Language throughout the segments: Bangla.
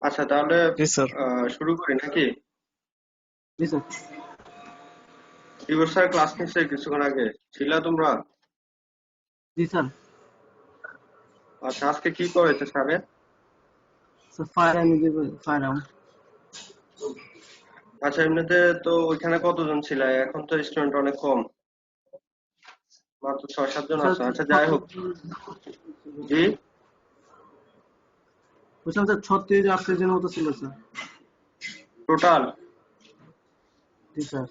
আচ্ছা তাহলে জি স্যার। শুরু করি নাকি? জি স্যার। দিবস স্যার ক্লাস নিচ্ছে কিছুক্ষণ আগে, ছিলা তোমরা? জি স্যার। আচ্ছা আজকে কি করেছে স্যারে? স্যার ফায়ার আমি দিব ফায়ার আর্ম। আচ্ছা এমনিতে তো ওইখানে কতজন ছিল? এখন তো স্টুডেন্ট অনেক কম, মাত্র 6-7 জন স্যার আছে। আচ্ছা যাই হোক। 36 জি। বুঝলাম স্যার 36-38 জনের মতো ছিল স্যার। টোটাল? জি স্যার।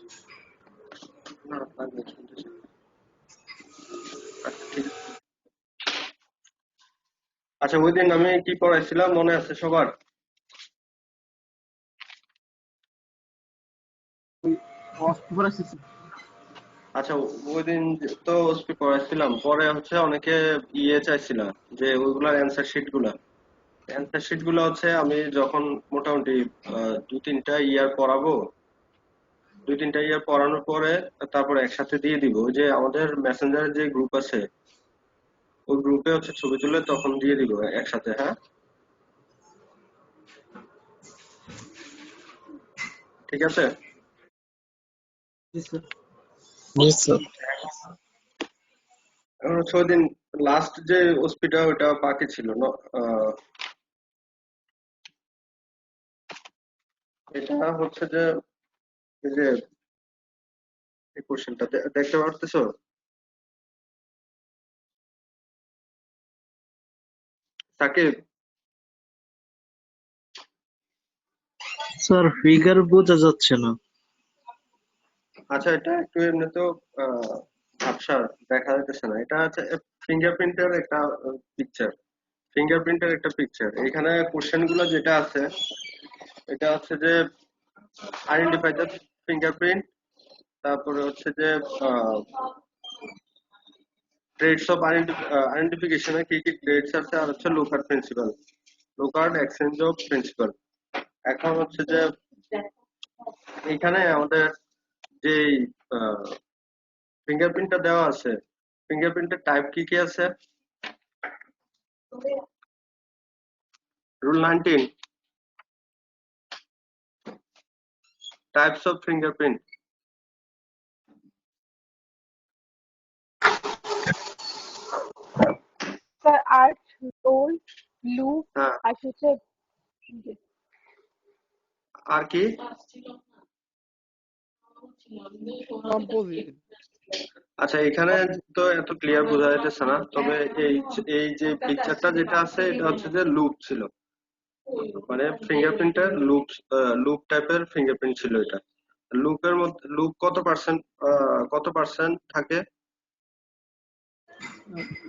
না লাগবে, শুনতেছি। আচ্ছা ঠিক আছে। আচ্ছা ওই দিন আমি কি পড়াইছিলাম মনে আছে সবার? অস্ত্র আসছে স্যার। আচ্ছা ওই দিন তো ওসপি পড়াইছিলাম, পরে হচ্ছে অনেকে চাইছিল যে ওইগুলার অ্যান্সার শিট গুলা। অ্যান্সার শিট গুলো হচ্ছে আমি যখন মোটামুটি 2-3টা ইয়ার পড়াবো, 2-3টা ইয়ার পড়ানোর পরে তারপরে একসাথে দিয়ে দিব। ওই যে আমাদের মেসেঞ্জারের যে গ্রুপ আছে, ওই গ্রুপে হচ্ছে ছবি তুলে তখন দিয়ে দিব একসাথে, হ্যাঁ? ঠিক আছে। জি স্যার। জি স্যার। এখন হচ্ছে ওই দিন লাস্ট যে ওসপিটা ওটা বাকি ছিল না। এটা হচ্ছে যে এই যে এই কোশ্চেনটা দেখতে পারতেছো? সাকিব। স্যার ফিগার বোঝা যাচ্ছে না। আচ্ছা এটা একটু এমনিতেও ঝাপসা, দেখা যাইতেছে না। এটা হচ্ছে ফিঙ্গারপ্রিন্টের একটা পিকচার। ফিঙ্গারপ্রিন্টের একটা পিকচার এখানে। কোশ্চেন গুলো যেটা আছে এটা হচ্ছে যে আইডেন্টিফাই দ্য ফিঙ্গারপ্রিন্ট, তারপরে হচ্ছে যে ট্রেডস অফ আইডেন্টিফিকেশনে কি কি ট্রেডস আছে, আর হচ্ছে lookout principal, lookout exchange of principal. এখন হচ্ছে যে এইখানে আমাদের যে ফিঙ্গারপ্রিন্টটা দেওয়া আছে, ফিঙ্গারপ্রিন্টের টাইপ কি কি আছে? Rule 19, types of fingerprint. Sir arch, whorl, loop হ্যাঁ, আর হচ্ছে আর কি? কম্পোজিট। আচ্ছা এখানে তো এত ক্লিয়ার বোঝা যাচ্ছে না, তবে এই এই যে পিকচারটা যেটা আছে এটা হচ্ছে যে লুপ ছিল, মানে ফিঙ্গারপ্রিন্টের লুপ, লুপ টাইপের ফিঙ্গারপ্রিন্ট ছিল এটা। লুপের মধ্যে লুপ কত পার্সেন্ট থাকে?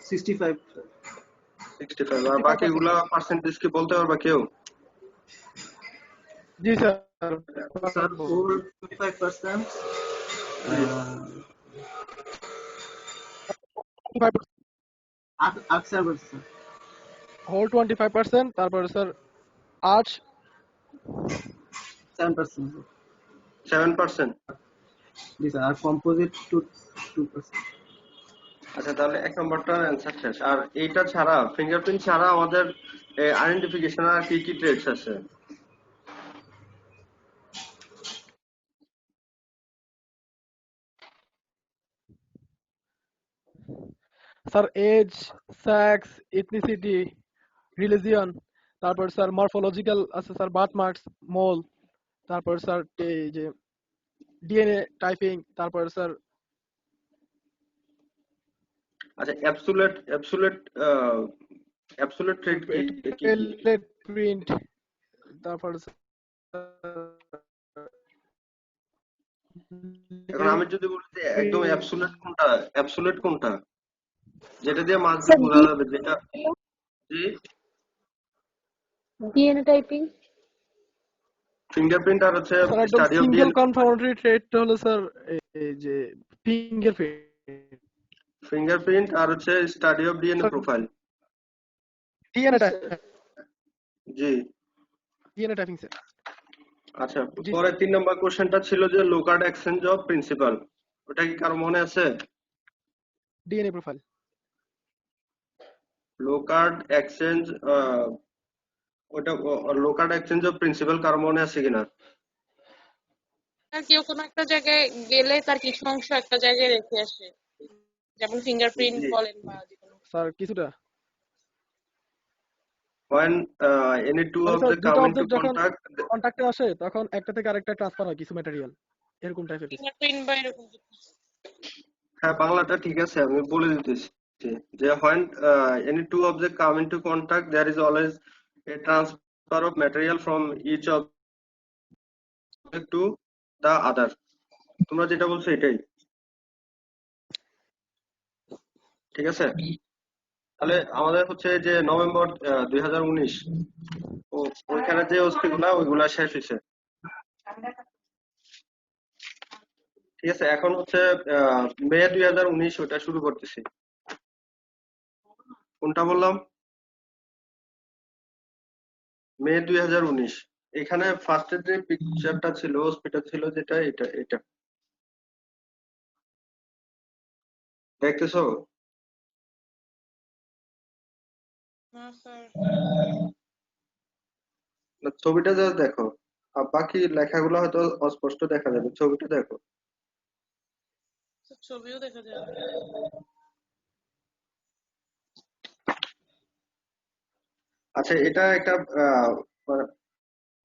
65। 65। আর 65%। বাকিগুলা পার্সেন্টেজ কি বলতে পারবা কেউ? জি স্যার। স্যার ওর 25%, জি। আকসার স্যার হোল 25%, তারপরে স্যার আর্চ 7%। 7%। জি স্যার। আর কম্পোজিট 2%। আচ্ছা তাহলে 1 নম্বরটার অ্যান্সার শেষ। আর এইটা ছাড়া, ফিঙ্গারপ্রিন্ট ছাড়া আমাদের আইডেন্টিফিকেশন আর কি কি ট্রেডস আছে? Sir age, sex, ethnicity, religion, তারপর স্যার মরফোলজিক্যাল আছে স্যার বার্থ মার্কস, মোল, তারপর স্যার এই যে ডিএনএ টাইপিং, তারপর স্যার আচ্ছা অ্যাবসুলেট ট্রেড কি কি? প্রিন্ট, তারপর এখন আমি যদি বলি যে একদম অ্যাবসুলেট কোনটা, যেটা দিয়ে মার্ক দিয়ে স্যার বোঝা যাবে যেটা? জি। DNA typing. ফিঙ্গারপ্রিন্ট আর হচ্ছে স্যার একদম study of single DNA profile. Confirmatory ট্রেডটা হলো স্যার এই যে ফিঙ্গারপ্রিন্ট। ফিঙ্গারপ্রিন্ট আর হচ্ছে study of DNA sir profile. DNA জি। DNA typing sir. আচ্ছা জি পরে স্যার। 3 নম্বর কোশ্চেনটা ছিল যে লুকআউট এক্সচেঞ্জ অফ প্রিন্সিপাল, ওটা কি কারো মনে আছে? DNA profile. লুকআউট এক্সচেঞ্জ ওটা লোকাল এক্সচেঞ্জ অফ প্রিন্সিপাল কার মনে আছে কিনা? আর কেউ কোনো একটা জায়গায় গেলে তার কিছু অংশ একটা জায়গায় রেখে আসে, যেমন ফিঙ্গারপ্রিন্ট জি। বলেন বা যেকোনো। স্যার কিছুটা When any two মানে স্যার objects দুইটা come into অবজেক্ট যখন contact, কন্টাক্টে আসে তখন একটা থেকে আরেকটা ট্রান্সফার হয় কিছু ম্যাটেরিয়াল, এরকম টাইপের কিছু। ফিঙ্গারপ্রিন্ট বা এরকম কিছু। হ্যাঁ বাংলাটা ঠিক আছে, আমি বলে দিতেছি যে when any two objects come into contact, there is always a transfer of material from each object to the other. তোমরা যেটা বলছো এটাই ঠিক আছে। তাহলে আমাদের হচ্ছে যে নভেম্বর 2019 ওইখানে যে অস্থিগুলা ওইগুলা শেষ হয়েছে, ঠিক আছে। এখন হচ্ছে মে 2019 ওটা শুরু করতেছি। কোনটা বললাম? মে 2019। এখানে ফার্স্টের যে পিকচারটা ছিল হসপিটাল ছিল যেটা, এটা এটা দেখতেছো? না স্যার, না, ছবিটা জাস্ট দেখো, আর বাকি লেখাগুলো হয়তো অস্পষ্ট দেখা যাবে, ছবিটা দেখো। ছবিও দেখা যায় না। আচ্ছা এটা একটা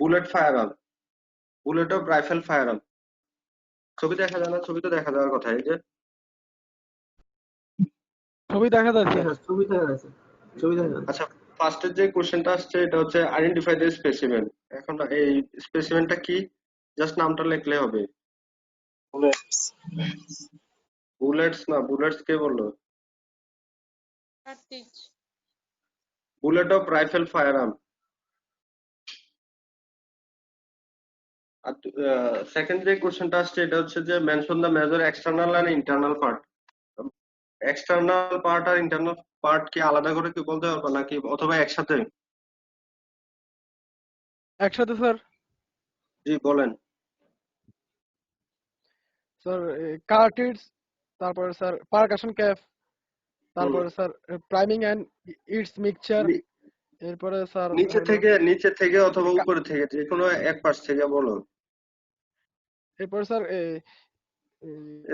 bullet fire arm, bullet of rifle fire arm. ছবি দেখা যায় না? ছবি তো দেখা যাওয়ার কথা। এই যে ছবি দেখা যায় জি স্যার। স্যার, ছবি দেখা যাচ্ছে, ছবি দেখা যাচ্ছে। আচ্ছা, ফার্স্টের যে কোশ্চেনটা আসছে এটা হচ্ছে আইডেন্টিফাই দ্য স্পেসিমেন। এখন এই স্পেসিমেনটা কি, জাস্ট নামটা লিখলে হবে। বুলেটস না, বুলেটস কে বললো? Cartridge. Bullet of rifle firearm. আর সেকেন্ড যে কোশ্চেনটা আসছে এটা হচ্ছে যে mention the major external and internal part. External part আর ইন্টারনাল পার্ট কি আলাদা করে কি বলতে পারবো নাকি অথবা একসাথে? একসাথে স্যার। জি বলেন। স্যার কার্টিজ, তারপরে স্যার পারকাশন ক্যাপ, হুম। তারপরে sir priming and its mixture, নি- এরপরে স্যার নিচে থেকে অথবা উপরে থেকে যে কোনো এক পাশ থেকে বলো। এরপরে স্যার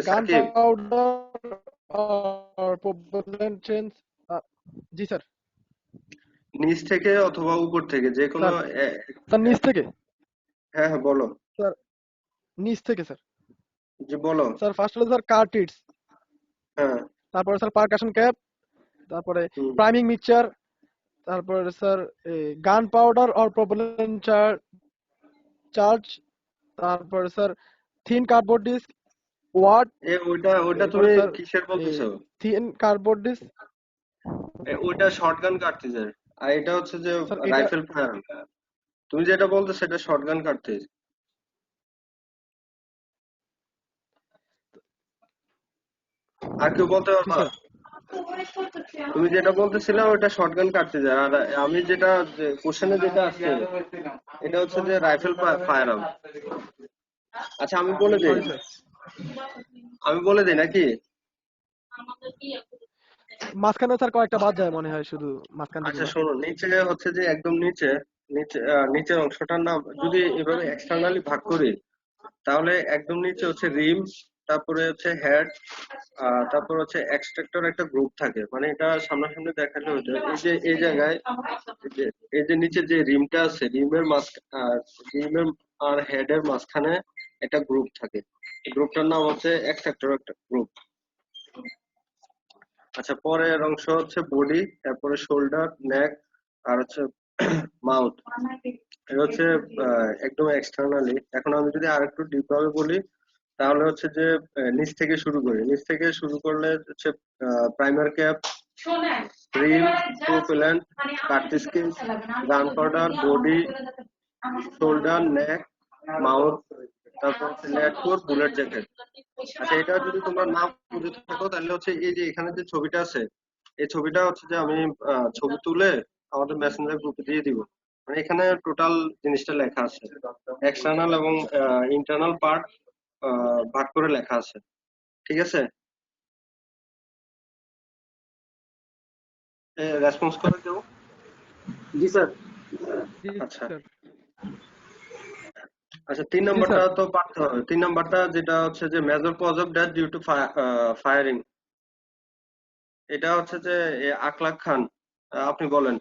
গান সাকিব, পাউডার আর প্রপেলেন্ট চেঞ্জ। জি স্যার। নিচ থেকে অথবা উপর থেকে যে কোনো স্যার স্যার নিচ থেকে। হ্যাঁ হ্যাঁ বলো। স্যার নিচ থেকে স্যার। জি বলো। স্যার ফার্স্ট হলো স্যার কার্টিজ, হ্যাঁ। তারপরে স্যার পারকাশন ক্যাপ, তারপরে হুম। প্রাইমিং মিক্সচার, তারপরে স্যার গান পাউডার আর প্রপেলেন্ট চার্জ, তারপরে sir thin cardboard disc wad, ওইটা তুমি এরপরে স্যার কিসের বলতেছো? Thin cardboard disc. ওইটা শর্টগান কার্ট্রিজের, আর এটা হচ্ছে যে স্যার এটা রাইফেল ফায়ার। তুমি যেটা বলতে সেটা শর্টগান কার্ট্রিজ। আর কেউ বলতে জি পারবা? স্যার। তুমি যেটা বলতেছিলে ওটা শর্টগান কাটতে যায়, আর আমি যেটা কোশ্চেনে যেটা আছে এটা হচ্ছে যে রাইফেল ফায়ার আর্ম। আচ্ছা আমি বলে দিই, সরি স্যার। আমি বলে দিই নাকি? মাঝখানে স্যার কয়েকটা বাদ যায় মনে হয়, শুধু মাঝখান থেকে আচ্ছা না। শোনো, নিচে হচ্ছে যে একদম নিচে, নিচের অংশটার নাম যদি এভাবে এক্সটার্নালি ভাগ করি তাহলে একদম নিচে হচ্ছে রিম, তারপরে হচ্ছে হেড, তারপর হচ্ছে এক্সট্রাক্টর একটা গ্রুপ থাকে, মানে এটা সামনাসামনি দেখালে হতো এই যে এই জায়গায় এই যে নিচে যে রিমটা আছে রিমের আর হেডের মাঝখানে একটা গ্রুপ থাকে, গ্রুপটার নাম হচ্ছে এক্সট্রাক্টর একটা গ্রুপ। আচ্ছা পরের অংশ হচ্ছে বডি, তারপরে শোল্ডার, নেক, আর হচ্ছে মাউথ। এটা হচ্ছে একদম এক্সটার্নালি। এখন আমি যদি আরেকটু ডিপ ভাবে বলি তাহলে হচ্ছে যে নিচ থেকে শুরু করি, নিচ থেকে শুরু করলে হচ্ছে প্রাইমার ক্যাপ, রিম, প্রোপেলেন্ট, কার্টিস্কিন, গান পাউডার, বডি, শোল্ডার, নেক, মাউথ, তারপর হচ্ছে নেট কোর, বুলেট জ্যাকেট। আচ্ছা এটা যদি তোমরা না বুঝে থাকো তাহলে হচ্ছে এই যে এখানে যে ছবিটা আছে এই ছবিটা হচ্ছে যে আমি ছবি তুলে আমাদের মেসেঞ্জার গ্রুপে দিয়ে দিব। মানে এখানে টোটাল জিনিসটা লেখা আছে, এক্সটার্নাল এবং ইন্টারনাল পার্ট ভাগ করে লেখা আছে, ঠিক আছে। রেসপন্স করে কেউ? জি স্যার, জি আচ্ছা স্যার। আচ্ছা 3 জি নাম্বারটা স্যার। তো পারতে হবে। 3 নাম্বারটা যেটা হচ্ছে যে major cause of death due to firing, এটা হচ্ছে যে আকলাক খান। আপনি বলেন।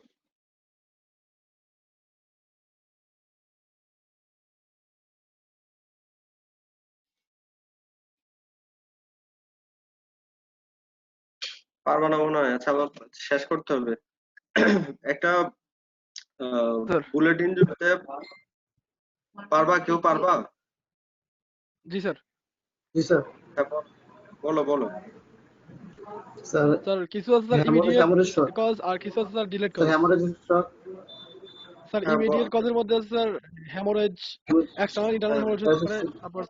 পারবা না মনে হয়। আচ্ছা আবার শেষ করতে হবে। একটা স্যার। বুলেট ইনজুরিতে পারবা, কেউ পারবা? জি স্যার। জি স্যার। হ্যাঁ, বলো বলো। স্যার স্যার কিছু আছে sir haemorrhage immediate haemorrhage shock. Cause আর কিছু আছে sir delayed sir cause. Haemorrhage shock. Sir হ্যাঁ ইমিডিয়েট কজের মধ্যে আছে sir haemorrhage, external internal haemorrhage হতে পারে, তারপর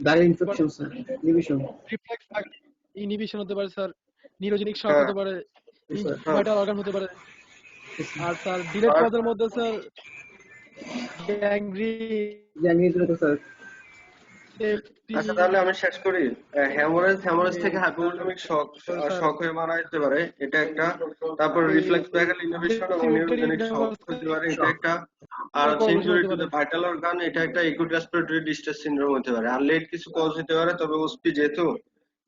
দাঁড়িয়ে infection sir, inhibition. Reflex inhibition হতে পারে স্যার, নিউরোজেনিক শক হ্যাঁ হতে পারে, জি স্যার। হ্যাঁ। ভাইটাল অর্গান হতে পারে। আর স্যার ডিলেট আর কজের মধ্যে স্যার গ্যাংগ্রিন, জ্যামিয়ে তো স্যার। সেফটি, আচ্ছা তাহলে আমি শেষ করি। হ্যামোরেজ থেকে হাইপোভোলেমিক শক স্যার শক হয়ে মারা যেতে পারে, এটা একটা। তারপর রিফ্লেক্স ব্যাগাল ইনহিবিশন এবং প্রেসিপিটেটরি নিউরোজেনিক শক হতে পারে, এটা একটা। আর হচ্ছে কোয়াগুলেশন ইনজুরি হতে টু পারে। দ্য ভাইটাল অর্গান, এটা একটা একুট রেসপিরেটরি ডিস্ট্রেস সিনড্রোম হতে পারে। আর লেট কিছু কজ হতে পারে, তবে ওসপি যেহেতু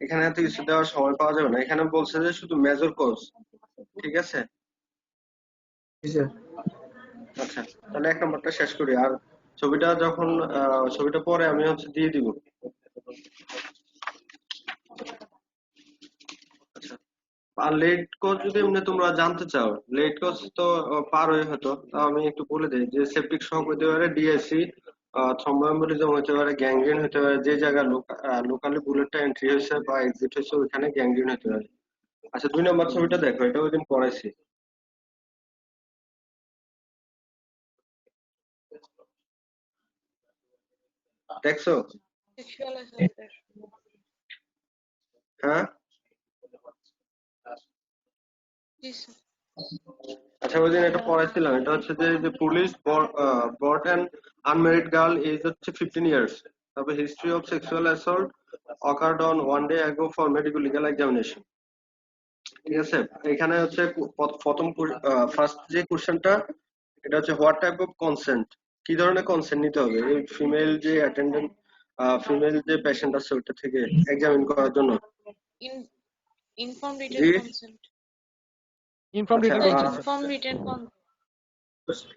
এখানে এত কিছু দেওয়ার সময় পাওয়া যাবে না, এখানে বলছে যে শুধু মেজর কজ। ঠিক আছে। জি স্যার। আচ্ছা তাহলে 1 নম্বরটা শেষ করি। আর ছবিটা যখন ছবিটা পরে আমি হচ্ছে দিয়ে দিব। আচ্ছা, আর লেট কোজ যদি এমনি তোমরা জানতে চাও, লেট কোজ তো পার হয়ে হতো, তা আমি একটু বলে দিই যে সেপটিক শক হতে পারে, ডিএসসি, থ্রম্বোএম্বোলিজম হতে পারে, গ্যাংগ্রিন হতে পারে, যে জায়গায় লোকালি বুলেটটা এন্ট্রি হয়েছে বা এক্সিট হয়েছে ওইখানে গ্যাংগ্রিন হতে পারে। আচ্ছা 2 নম্বর ছবিটা দেখো, এটা ওইদিন পড়াইছি। দেখছো? সেক্সুয়াল অ্যাসল্টের। হ্যাঁ। জি স্যার। আচ্ছা ওই দিন এটা পড়াইছিলাম, এটা হচ্ছে যে police brought an unmarried girl age হচ্ছে 15 ইয়ার্স, তবে history of sexual assault occurred on 1 day ago for medical legal examination। ঠিক আছে। এখানে হচ্ছে প্রথম ফার্স্ট যে কোশ্চেনটা, এটা হচ্ছে হোয়াট টাইপ অফ কনসেন্ট, কি ধরনের কনসেন্ট নিতে হবে এই ফিমেল যে অ্যাটেন্ডেন্ট, ফিমেল যে পেশেন্ট আছে ওইটা থেকে এক্সামিন করার জন্য। ইনফর্ম রিটেন জি। কনসেন্ট। ইনফর্ম আচ্ছা written consent sir. Inform written consent.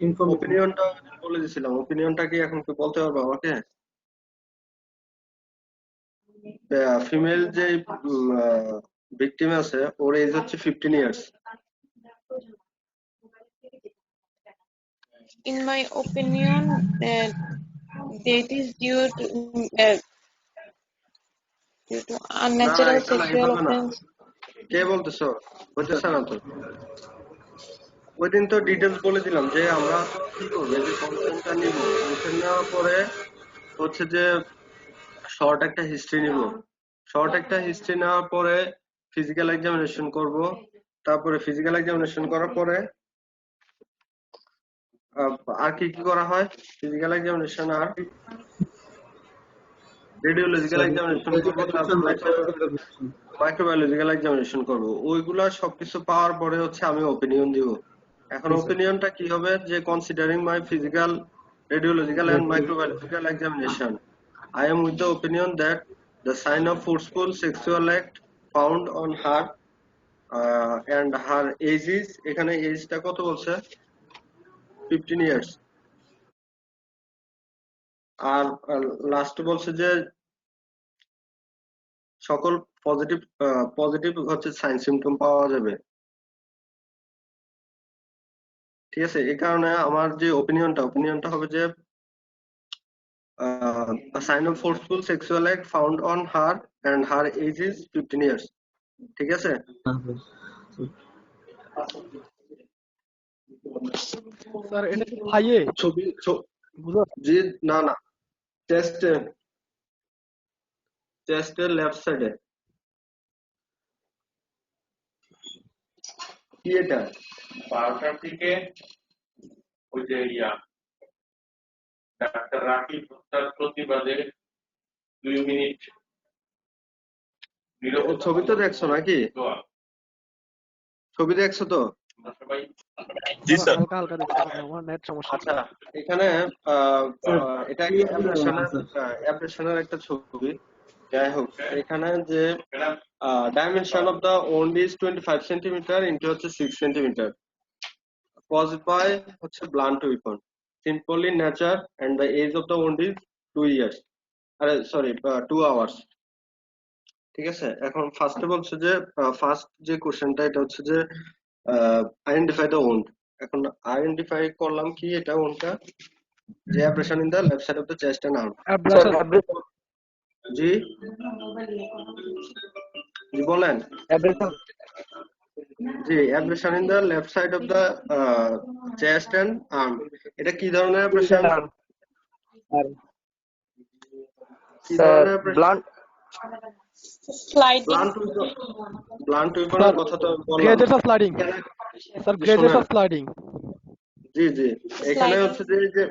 Informative. ওপিনিয়নটা বলে দিছিলাম, ওপিনিয়নটা কি এখন কি বলতে পারবো আমাকে? ফিমেল যে ভিকটিম আছে ওর এজ হচ্ছে 15 years. In my opinion, death is due to না না, unnatural এটা না, sexual এভাবে না। offense. কে বলতেছো? হইতেছে না তো। ওই দিন তো ডিটেলস বলে দিলাম যে আমরা কি করবো, এই যে কনসেন্টটা নিব, কনসেন্ট নেওয়ার পরে হচ্ছে যে শর্ট একটা হিস্ট্রি নিব। শর্ট একটা হিস্ট্রি নেওয়ার পরে ফিজিক্যাল এক্সামিনেশন করব। তারপরে ফিজিক্যাল এক্সামিনেশন করার পরে আর কি কি করা হয়, ফিজিক্যাল এক্সামিনেশন আর রেডিওলজিক্যাল স্যার এক্সামিনেশন করবো, তারপর মাইক্রোবায়োলজিক্যাল এক্সামিনেশন করব। ওইগুলা সবকিছু পাওয়ার পরে হচ্ছে আমি ওপিনিয়ন দিব। এখন ওপিনিয়নটা কি হবে, যে considering my physical, radiological and microbiological examination, I am with the opinion that the sign of forceful sexual act found on her and her age is, এখানে এজটা কত বলছে, 15 years। আর লাস্ট বলছে যে সকল পজিটিভ পজিটিভ হচ্ছে সাইন সিমটম পাওয়া যাবে। ঠিক আছে। এই কারণে আমার যে ওপিনিয়নটা হবে যে a sign of forceful sexual act found on her and her age is 15 years। ঠিক আছে। স্যার এটা কি থাইয়ে ছবি বুঝা? জি। না না, চেস্টের লেফট সাইডে। কি এটা? 12টার দিকে ওই যে ডাক্তার রাকিব হত্যার প্রতিবাদে 2 মিনিট ছবি তো দেখছো নাকি? ছবি দেখছো তো? জি স্যার স্যার। হালকা হালকা দেখতে পাবেন, আমার নেট সমস্যা। আচ্ছা, এখানে স্যার এটা ক্লিয়ার অ্যাব্রেশনের স্যার। অ্যাব্রেশনের একটা ছবি। যাই হোক, এখানে যে dimension of the wound is 25 centimeter into হচ্ছে 6 centimeter, caused by হচ্ছে blunt weapon, simple in nature, and the age of the wound is 2 years, আরে সরি 2 hours। ঠিক আছে, এখন ফার্স্টে বলছে যে ফার্স্ট যে কোশ্চেনটা এটা হচ্ছে যে আইডেন্টিফাই দ্য wound। এখন আইডেন্টিফাই করলাম কি এটা woundটা, যে abrasion in the left side of the chest and arm। অ্যাব্রাশন জি জি বলেন। জি, abrasion in the left side of the chest and arm, এটা কি ধরনের abrasion? কি ধরনের abrasion? স্লাইডিং। ব্লান্ট উইপনের স্যার কথা তো আমি বললাম। গ্রেজেস আর স্লাইডিং, এখানে স্যার জি, গ্রেজেস শোনেন। আর স্লাইডিং। জি জি, এখানে স্লাইডিং। হচ্ছে যে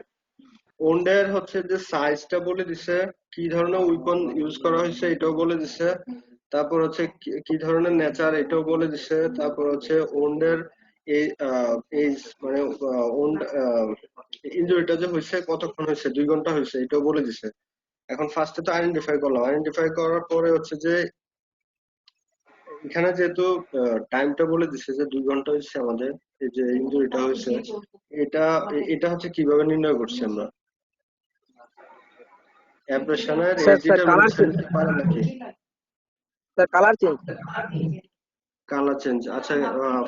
ওন্ডের হচ্ছে যে সাইজটা বলে দিছে, কি ধরনের উইপন ইউজ করা হয়েছে এটাও বলে দিছে, তারপর হচ্ছে কি ধরনের নেচার এটাও বলে দিছে, তারপর হচ্ছে ওন্ডের এই মানে ওন্ড ইনজুরিটা যে হয়েছে কতক্ষণ হয়েছে, 2 ঘন্টা হয়েছে এটাও বলে দিছে। এখন ফার্স্টে তো আইডেন্টিফাই করলাম, আইডেন্টিফাই করার পরে হচ্ছে যে এখানে যেহেতু টাইমটা বলে দিছে যে 2 ঘন্টা হয়েছে আমাদের এই যে ইনজুরিটা হয়েছে, এটা এটা হচ্ছে কিভাবে নির্ণয় করছি আমরা? অ্যাব্রেশনের এজিটা মেনশন দিতে পারে নাকি? Colour change. আচ্ছা,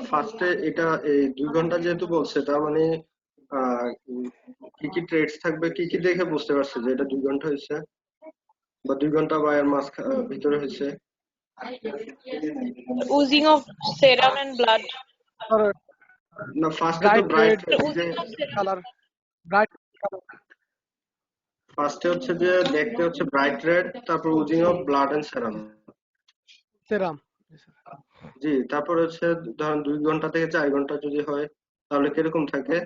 ফার্স্টে এটা এই 2 ঘন্টা যেহেতু বলছে, তার মানে কি কি ট্রেডস থাকবে, কি কি দেখে বুঝতে পারছে যে এটা 2 ঘন্টা হয়েছে, বা 2 ঘন্টা বা এর ভিতরে হয়েছে? Oozing of serum and blood. Sir না, ফার্স্টে তো ব্রাইট ব্রাইট রেড যে Oozing of serum. Colour, bright colour. ফার্স্টে হচ্ছে যে দেখতে হচ্ছে ব্রাইট রেড, তারপর উজিং অফ ব্লাড এন্ড সেরাম। সেরাম। জি, তারপর হচ্ছে ধরেন 2 ঘন্টা থেকে 4 ঘন্টা যদি হয় তাহলে কিরকম থাকে?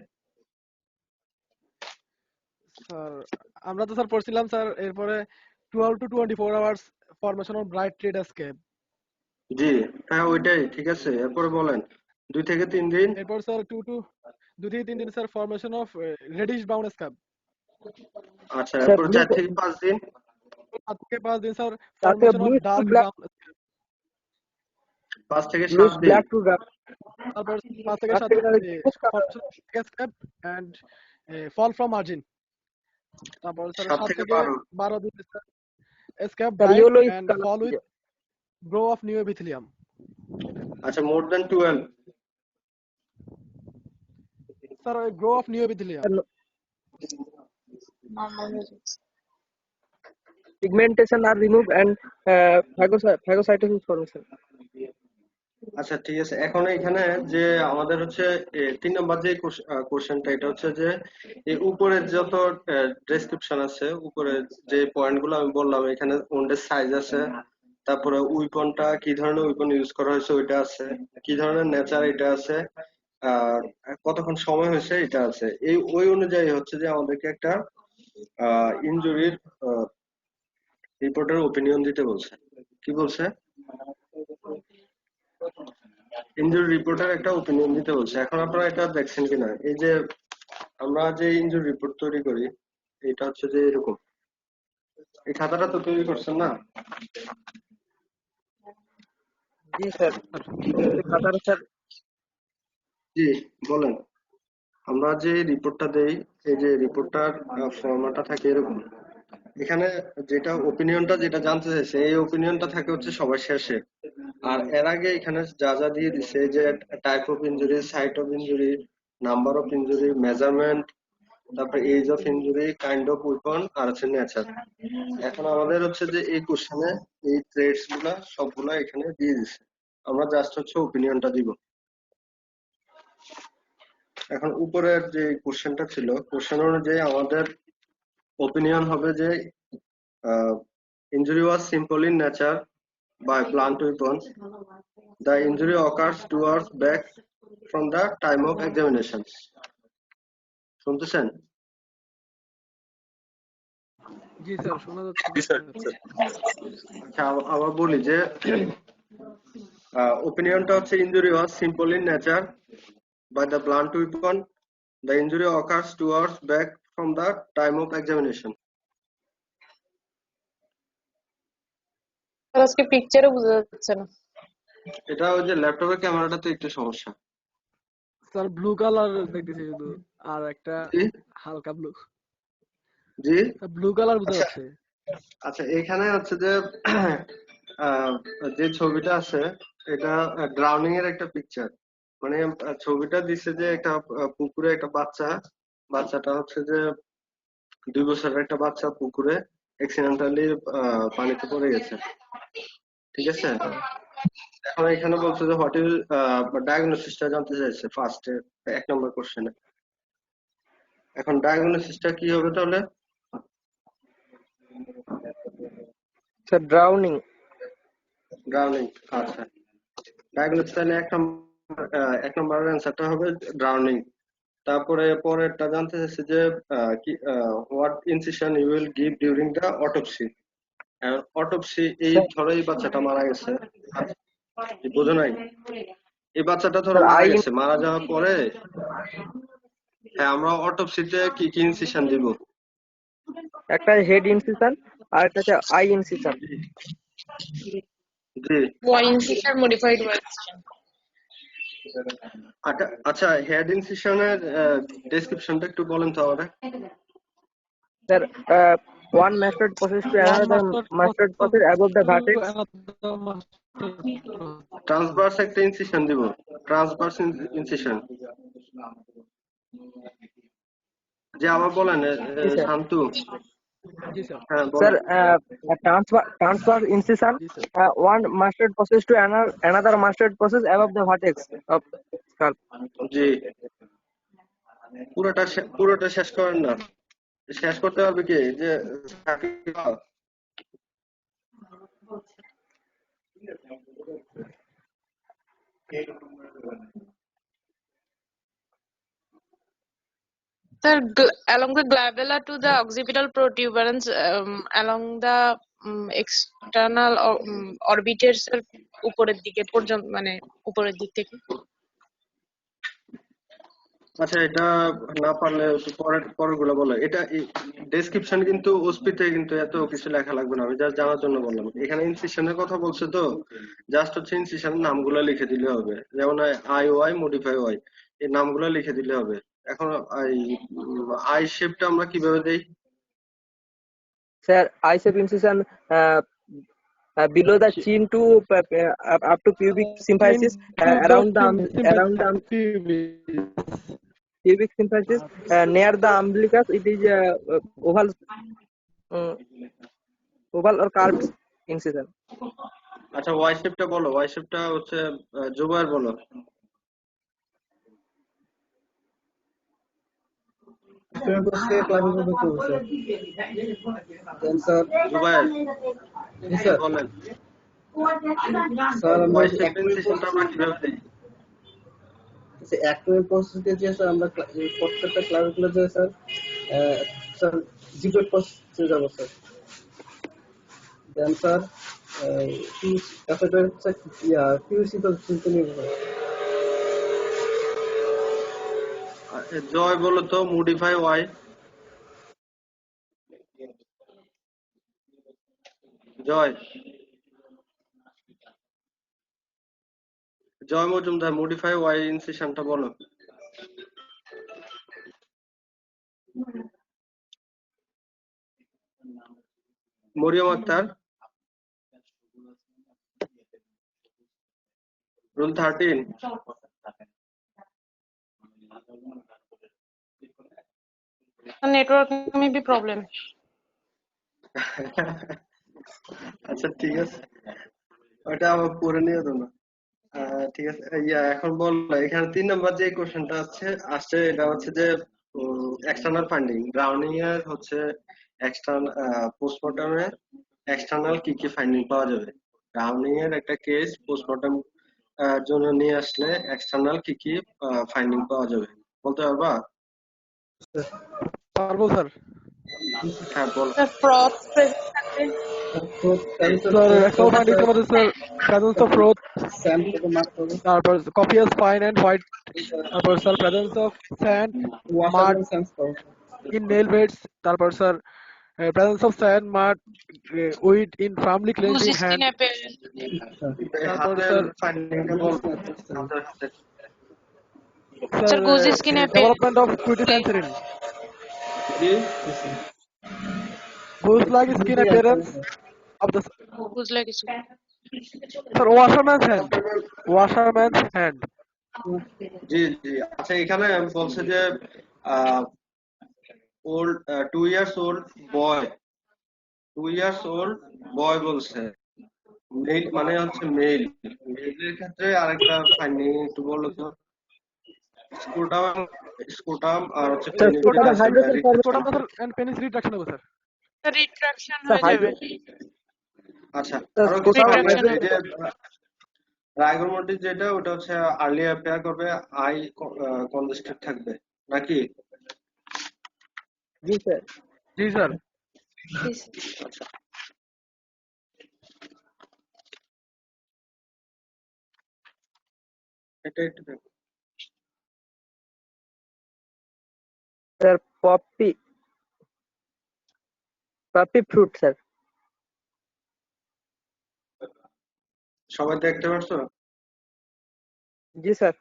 স্যার আমরা তো স্যার পড়ছিলাম স্যার এরপরে 12 to 24 hours formation of bright red scab. জি, হ্যাঁ ওইটাই ঠিক আছে। এরপরে বলেন 2 থেকে 3 দিন। এরপর স্যার 2 থেকে 3 দিন sir formation of radish brown escape. আচ্ছা, এরপর 4 থেকে 5 দিন। 7 থেকে 5 দিন sir formation of dark brown. 5 থেকে 7 দিন। তারপর 5 থেকে 7 দিন formation of scab and fall from margin. তারপর স্যার 7 7 থেকে থেকে 12। 12 দিন sir scab bright and fall with grow of new epithelium. আচ্ছা, more than 12। Sir grow of new epithelium. Normal results. Pigmentation are removed and phagocytosis formation. আচ্ছা ঠিক আছে, এখন এখানে যে আমাদের হচ্ছে 3 নম্বর যে কোশ্চেনটা, এটা হচ্ছে যে এই উপরে যত ডেসক্রিপশন আছে, উপরে যে পয়েন্টগুলো আমি বললাম, এখানে ওন্ডের সাইজ আছে, তারপরে উইপনটা কি ধরনের উইপন ইউজ করা হয়েছে ওইটা আছে, কি ধরনের নেচার এটা আছে, আর কতক্ষণ সময় হয়েছে এটা আছে। এই ওই অনুযায়ী হচ্ছে যে আমাদেরকে একটা ইনজুরির রিপোর্টের ওপিনিয়ন দিতে বলছে। কি বলছে? ইনজুরি রিপোর্টের একটা ওপিনিয়ন দিতে বলছে। এখন আপনারা এটা দেখছেন কিনা, এই যে আমরা যে ইনজুরি রিপোর্ট তৈরি করি, এটা হচ্ছে যে এরকম। এই খাতাটা তো তৈরি করছেন না? জি স্যার, খাতার স্যার। জি বলেন। আমরা যে রিপোর্টটা দেই, এই যে রিপোর্টটার ফর্মাটটা থাকে এরকম। এখানে যেটা ওপিনিয়নটা যেটা জানতে চাইছে, এই ওপিনিয়নটা থাকে হচ্ছে সবার শেষে। আর এর আগে এখানে যা যা দিয়ে দিছে, যে type of injury, site of injury, number of injury, measurement, তারপর age of injury, kind of weapon, আর হচ্ছে নেচার। এখন আমাদের হচ্ছে যে এই কোশ্চেনে এই ট্রেডস গুলা সবগুলা এখানে দিয়ে দিছে, আমরা জাস্ট হচ্ছে ওপিনিয়নটা দিব। এখন উপরের যে কোশ্চেনটা ছিল, কোশ্চেন অনুযায়ী আমাদের ওপিনিয়ন হবে যে injury was simple in nature by blunt weapon. The injury occurs 2 hours back from the time of examination. শুনতেছেন? জি স্যার শোনা যাচ্ছে। জি স্যার। আচ্ছা, আবার বলি যে ওপিনিয়নটা হচ্ছে injury was simple in nature by the blunt weapon, the injury occurs 2 hours back from the time of examination. Sir আজকে পিকচারও বোঝা যাচ্ছে না। এটা ওই যে ল্যাপটপের ক্যামেরাটাতে একটু সমস্যা। স্যার ব্লু কালার দেখতেছি শুধু, আর একটা জি হালকা ব্লু, জি ব্লু কালার বোঝা আচ্ছা যাচ্ছে। আচ্ছা, এখানে হচ্ছে যে আহ, যে ছবিটা আছে এটা ড্রাউনিং এর একটা পিকচার। মানে ছবিটা দিচ্ছে যে একটা পুকুরে একটা বাচ্চাটা হচ্ছে যে 2 বছরের একটা বাচ্চা পুকুরে অ্যাক্সিডেন্টালি পানিতে পড়ে গেছে, ঠিক আছে। এখন এখানে বলছে যে হোয়াট ইজ ডায়াগনোসিসটা জানতে চাইছে ফার্স্টে 1 নম্বর কোশ্চেনে। এখন ডায়াগনোসিসটা কি হবে তাহলে? Sir drowning. ড্রাউনিং, আচ্ছা। ডায়াগনোসিস তাহলে 1 নম্বরের অ্যান্সারটা হবে ড্রাউনিং। তারপরে পরেরটা জানতে চাইছে যে what incision you will give during the autopsy. Autopsy, এই ধরো এই বাচ্চাটা মারা গেছে, বোঝো নাই? এই বাচ্চাটা ধরো স্যার মারা আই গেছে, মারা যাওয়ার পরে হ্যাঁ আমরা অটোপসিতে কি কি ইনসিশন দিব? একটা হেড ইনসিশন আর একটা হচ্ছে আই ইনসিশন। জি Y incision, modified Y incision. আচ্ছা, হেড ইনসিশনের ডেসক্রিপশনটা একটু বলেন তো আমারে। Sir one mustard process to One another mustard process above the vertex. Transverse একটা ইনসিশন দিব, ট্রান্সভার্স ইনসিশন। যে আবার বলেন জি স্যার। শান্তু। জি স্যার। হ্যাঁ Sir, বলেন। transfer incision, G sir. one mustard process to another mustard process above the vertex of scalp. জি পুরোটা শেষ করেন না, শেষ করতে হবে কি যে Sir, along the glabella to the occipital protuberance, along the external orbiters এর উপরের দিকে পর্যন্ত, মানে উপরের দিক থেকে। আচ্ছা, এটা না পারলে একটু পরের গুলো বলো। এটা ডেসক্রিপশন কিন্তু ওসপিতে কিন্তু এত কিছু লেখা লাগবে না, আমি জাস্ট জানার জন্য বললাম। এখানে ইনসিশনের কথা বলছে তো, জাস্ট হচ্ছে ইনসিশনের নামগুলো লিখে দিলে হবে, যেমন আই ওয়াই মডিফাই ওয়াই, এই নামগুলো লিখে দিলে হবে। এখন আই শেপটা আমরা কিভাবে দেই? Sir, I shape incision below the chin to up to pubic symphysis, around the pubic symphysis, near the umbilicus. It is oval or curved incision. আচ্ছা, ওয়াই শেপটা বলো। ওয়াই শেপটা হচ্ছে জুবায়ের বলো। জুবায়ের স্যার বলেন স্যার আমরা ওয়াই শেপ ইনসিশনটা আমরা কিভাবে দেই? অ্যাক্টিভ প্রসেসকে যে স্যার আমরা প্রত্যেকটা ক্লাসগুলো যে স্যার স্যার জিগট প্রসেসে যাব স্যার। দেন স্যার তারপরে পিউসি তো চিন্তা নিয়ে জয় বলো তো modify Y. Joy Majumdar, modify Y ইনসিশনটা বলো। Mariam Akter, roll 13। Network maybe problem. আচ্ছা ঠিক আছে, ওটা আবার পরে নিয়ে তো না। ঠিক আছে, এখন বল। এখানে 3 নম্বর যে কোশ্চেনটা আসছে এটা হচ্ছে যে এক্সটার্নাল ফাইন্ডিং। ড্রাউনিং এর হচ্ছে এক্সটার্নাল পোস্টমর্টমে এক্সটার্নাল কি কি ফাইন্ডিং পাওয়া যাবে। ড্রাউনিং এর একটা কেস পোস্টমর্টম জন্য নিয়ে আসলে এক্সটার্নাল কি কি ফাইন্ডিং পাওয়া যাবে বলতে পারবা? পারবো স্যার। হ্যাঁ বল। স্যার ফ্রথ প্রেজেন্ট থাকবে। স্যার একটা ফাইন্ডিং আমাদের স্যার প্রেজেন্স অফ ফ্রথ, তারপর কপিয়াস ফাইন এন্ড হোয়াইট তারপর sir presence of sand mud watermelon sense পাবো ইন নেল বেডস, তারপর sir presence of sand mud weed in firmly clenched Whose in skin hand. appearance? তারপর হাতের স্যার ফাইন্ডিংটা বল, হাতের Sir, whose skin appearance? Development of cutis anserina, জি whose like skin appearance of the Whose leg is? Sir washerman's hand, washerman's hand. জি জি আচ্ছা, এখানে বলছে যে old 2 years old boy, 2 years old boy বলছে, মেল মানে হচ্ছে মেল, মেলের ক্ষেত্রে আরেকটা ফাইন্ডিং একটু বলো তো। স্কুটাম, স্কুটাম আর হচ্ছে স্যার পেনিস স্কুটাম যেটা আছে ওটা hydrogen retraction. Scrotum sir and penis retraction হবে স্যার। Retraction স্যার হয়ে যাবে। আচ্ছা স্যার আরো কিছু স্কুটাম আছে Retraction এই যে রাইগোমোটিভ যেটা ওটা হচ্ছে আর্লি অ্যাপিয়ার করবে, আই কনজেস্টেড থাকবে নাকি? জি স্যার। জি স্যার। আচ্ছা এটা একটু দেখো। Sir poppy poppy fruit sir. সবাই দেখতে পারছো? জি স্যার।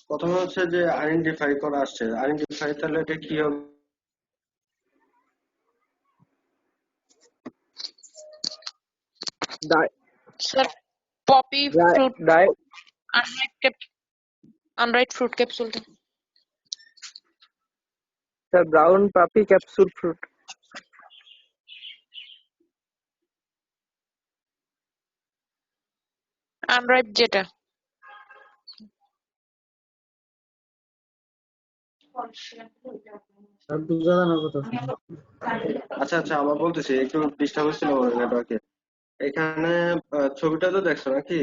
প্রথমে হচ্ছে যে আইডেন্টিফাই করা আসছে, আইডেন্টিফাই তাহলে এটা কি হবে? Sir, poppy fruit, dry unripe fruit capsule. Sir brown poppy capsule fruit. Unripe যেটা। আর বুঝা জানার কথা। আচ্ছা আচ্ছা, আমার বলতেছি একটু ডিস্টার্ব হচ্ছিল নেটওয়ার্কে। এখানে ছবিটা তো দেখছো নাকি?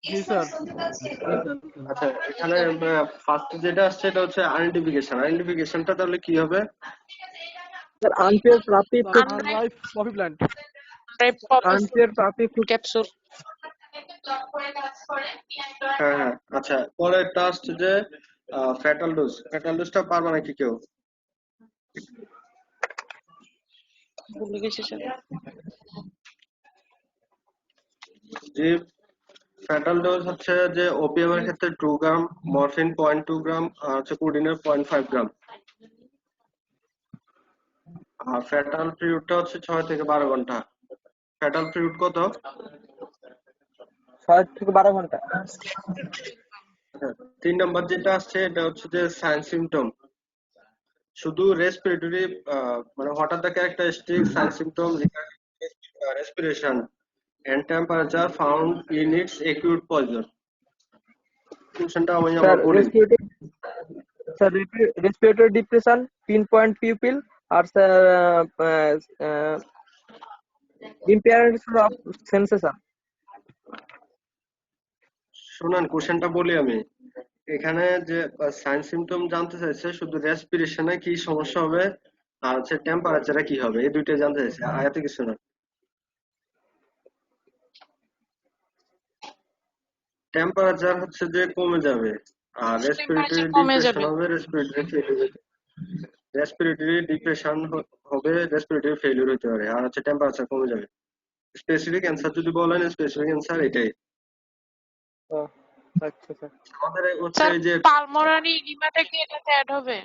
জি স্যার। আচ্ছা এখানে ফার্স্ট যেটা আসছে এটা হচ্ছে আইডেন্টিফিকেশন, আইডেন্টিফিকেশনটা তাহলে কি হবে? স্যার আনপেয়ার poppy fruit. Unripe poppy plant. Unripe poppy আনপেয়ার পপি fruit ফ্রুট capsule. হ্যাঁ হ্যাঁ আচ্ছা, পরেরটা আসছে যে ফ্যাটাল ডোজ, ফ্যাটাল ডোজটা পারবে নাকি কেউ? ভুলে গেছি স্যার। যে ফ্যাটাল ডোজ হচ্ছে যে ওপিএম এর ক্ষেত্রে 2 গ্রাম, মরফিন 0.2 গ্রাম আর হচ্ছে কোডিনের 0.5 গ্রাম। আর ফ্যাটাল পিরিয়ডটা হচ্ছে 6 থেকে 12 ঘন্টা। ফ্যাটাল পিরিয়ড কত? 6 থেকে 12 ঘন্টা। 3 নাম্বার যেটা আসছে এটা হচ্ছে যে সাইন সিমটম, শুধু রেসপিরেটরি মানে হঠাৎ দেখা characteristic sign symptom respiration and temperature found in its acute poison. কোশ্চেনটা আমি স্যার আমরা বলি। Respiratory depression, pin point pupil আর স্যার ইম্পেয়ারেন্স অফ সেন্সেশন। শুনুন কোশ্চেনটা বলি আমি। এখানে যে সাইন সিমটম জানতে চাইছে শুধু রেসপিরেশনে কি সমস্যা হবে আর হচ্ছে টেম্পারেচারে কি হবে, এই দুইটাই জানতে চাইছে, আর এত কিছু না। টেম্পারেচার হচ্ছে যে কমে যাবে আর রেসপিরেটরি Temperature কমে ডিপ্রেশন যাবে। হবে, রেসপিরেটরি ডিপ্রেশন হবে, রেসপিরেটরি ফেলিউর হতে পারে, আর হচ্ছে টেম্পারেচার কমে যাবে। স্পেসিফিক অ্যান্সার যদি বলেন, স্পেসিফিক অ্যান্সার এটাই। আচ্ছা স্যার। আমাদের হচ্ছে স্যার এই যে পালমোনারি ইডিমাটা কি এটাতে অ্যাড হবে?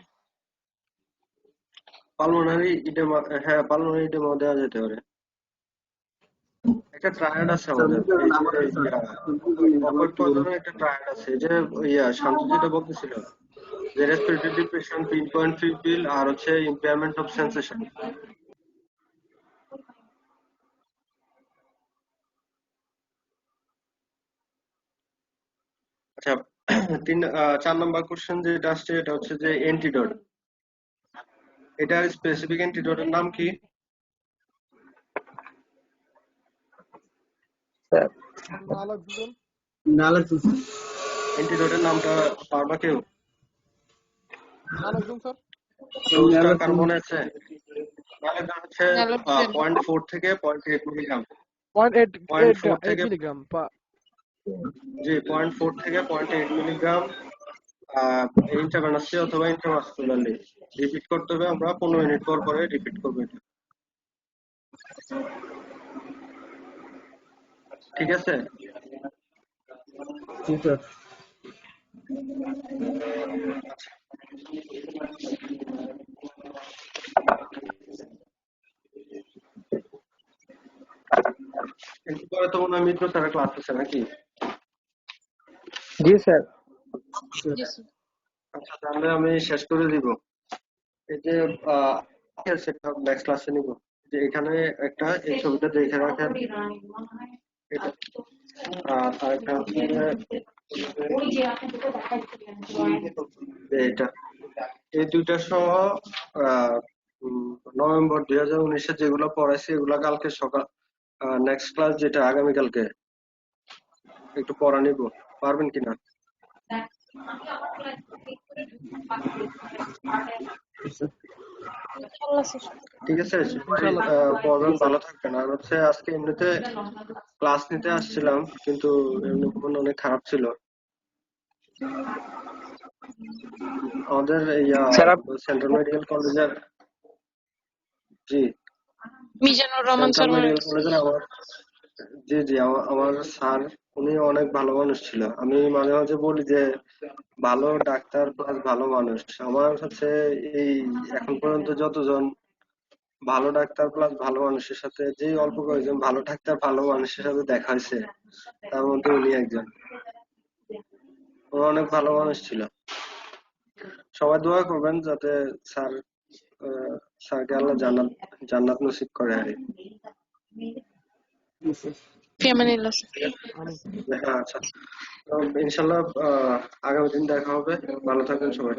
পালমোনারি ইডেমা, হ্যাঁ পালমোনারি ইডেমা দেওয়া যেতে পারে। একটা ট্রায়াড আছে আমাদের এই যে অপর পয়জনের একটা ট্রায়াড আছে, যে শান্ত যেটা বলতেছিল যে রেসপিরেটরি ডিপ্রেশন, পিন পয়েন্ট পিল আর হচ্ছে ইম্পেয়ারমেন্ট অফ সেন্সেশন। আচ্ছা 4 নাম্বার কোশ্চেন যেটা আসছে এটা হচ্ছে যে অ্যান্টিডোট, এটার স্পেসিফিক অ্যান্টিডোটের নাম কি? স্যার নালাক্সন। নালাক্সন। অ্যান্টিডোটের নামটা পারবা কেউ? নালাক্সন স্যার। ডোজটা কার্বন আছে, নাহলে হচ্ছে Naloxone. 0.4 থেকে 0.8 মিলিগ্রাম। 0.4 থেকে মিলিগ্রাম জি 0.4 থেকে 0.8 মিলিগ্রাম ইন্ট্রাভেনাসলি অথবা ইন্ট্রামাসকুলারলি রিপিট করতে হবে। আমরা 15 মিনিট পর পরে রিপিট করবো এটা। ঠিক আছে? জি স্যার। একটু পরে তো মনে হয় মিত্র স্যারের ক্লাস আছে নাকি? জি স্যার। জি স্যার। আচ্ছা তাহলে আমি শেষ করে দিব। এই যে সেটা নেক্সট ক্লাসে নিব। যে এখানে একটা এই ছবিটা দেখে রাখেন, এটা আর একটা হচ্ছে এটা, এই দুইটা সহ নভেম্বর 2019-এ যেগুলো পড়াইছি এগুলা কালকে সকাল নেক্সট ক্লাস যেটা আগামীকালকে একটু পড়া নিব, পারবেন কিনা? ইনশাআল্লাহ স্যার। ঠিক আছে সবাই পড়বেন, ভালো থাকবেন। আর হচ্ছে আজকে এমনিতে ক্লাস নিতে আসছিলাম কিন্তু এমনি মন অনেক খারাপ ছিল। আমাদের স্যার সেন্ট্রাল মেডিকেল কলেজের জি মিজানুর রহমান সেন্ট্রাল স্যার মারা মেডিকেল গেছে। কলেজের জি আমার স্যার উনি অনেক ভালো মানুষ ছিল। আমি মাঝে মাঝে বলি যে ভালো ডাক্তার প্লাস ভালো মানুষ। আমার হচ্ছে এই এখন পর্যন্ত যতজন ভালো ডাক্তার প্লাস ভালো মানুষের সাথে, যে অল্প কয়েকজন ভালো ডাক্তার ভালো মানুষের সাথে দেখা হয়েছে তার মধ্যে উনি একজন। ও অনেক ভালো মানুষ ছিল। সবাই দোয়া করবেন যাতে স্যার স্যারকে আল্লাহ জান্নাত নসিব করে আর কি। ফিয়ামানিল্লাহ স্যার। আচ্ছা তো ইনশাল্লাহ আগামী দিন দেখা হবে। ভালো থাকবেন সবাই।